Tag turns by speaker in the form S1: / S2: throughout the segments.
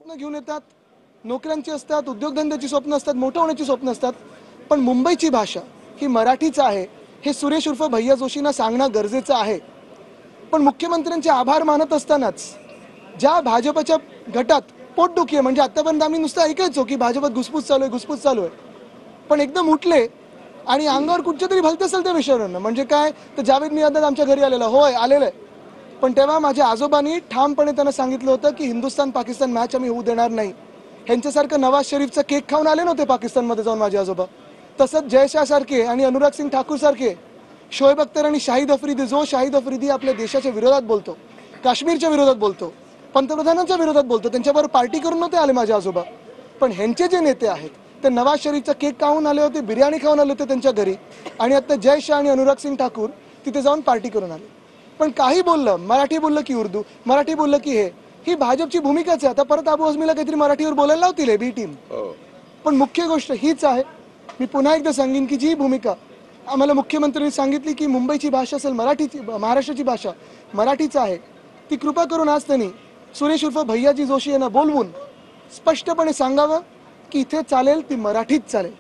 S1: स्वप्न घेऊन येतात, नोकऱ्यांची असतात, उद्योगधंद्याची स्वप्न असतात, मोठं होण्याची स्वप्न असतात, पण मुंबईची भाषा ही मराठीच आहे हे सुरेश उर्फ भैया जोशींना सांगणं गरजेचं आहे. पण मुख्यमंत्र्यांचे आभार मानत असतानाच ज्या भाजपच्या गटात पोटदुखी आहे, म्हणजे आतापर्यंत आम्ही नुसतं ऐकायचो की भाजपात घुसपूस चालू आहे, घुसपूस चालू आहे, पण एकदम उठले आणि अंगावर कुठच्या तरी भलत्या सलत्या विषयावरनं, म्हणजे काय तर जावेद मियादाद आमच्या घरी आलेला, होय आलेलं आहे, पण तेव्हा माझ्या आजोबांनी ठामपणे त्यांना सांगितलं होतं की हिंदुस्थान पाकिस्तान मॅच आम्ही होऊ देणार नाही. ह्यांच्यासारखं नवाज शरीफचा केक खाऊन आले नव्हते पाकिस्तानमध्ये जाऊन माझे आजोबा. तसंच जयशाह सारखे आणि अनुराग सिंग ठाकूर सारखे, शोएब अख्तर आणि शाहिद आफ्रिदी, जो शाहिद आफ्रिदी आपल्या देशाच्या विरोधात बोलतो, काश्मीरच्या विरोधात बोलतो, पंतप्रधानांच्या विरोधात बोलतो, त्यांच्याबरोबर पार्टी करून नव्हते आले माझे आजोबा. पण ह्यांचे जे नेते आहेत ते नवाज शरीफचा केक खाऊन आले होते, बिर्याणी खाऊन आले होते त्यांच्या घरी, आणि आता जय शाह आणि अनुराग सिंग ठाकूर तिथे जाऊन पार्टी करून आले. पण काही बोललं, मराठी बोललं की उर्दू, मराठी बोललं की हे, ही भाजपची भूमिकाच आहे. आता परत अबू आझमीला काहीतरी मराठीवर बोलायला लावतील बी टीम. पण मुख्य गोष्ट हीच आहे, मी पुन्हा एकदा सांगेन की जी भूमिका आम्हाला मुख्यमंत्र्यांनी सांगितली की मुंबईची भाषा असेल मराठीची, महाराष्ट्राची भाषा मराठीच आहे, ती कृपा करून आज त्यांनी सुरेश उर्फ भैयाजी जोशी यांना बोलवून स्पष्टपणे सांगावं की इथे चालेल ती मराठीच चालेल.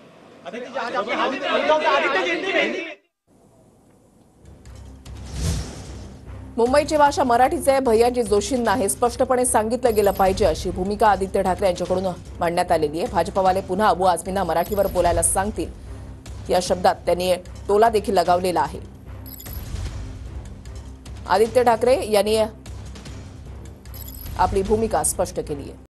S2: मुंबईची भाषा मराठीच आहे, भैयाजी जोशींना हे स्पष्टपणे सांगितलं गेलं पाहिजे अशी भूमिका आदित्य ठाकरे यांच्याकडून मांडण्यात आलेली आहे. भाजपवाले पुन्हा अबू आझमींना मराठीवर बोलायला सांगतील या शब्दात त्यांनी टोला देखील लगावलेला आहे. आदित्य ठाकरे यांनी आपली भूमिका स्पष्ट केली आहे.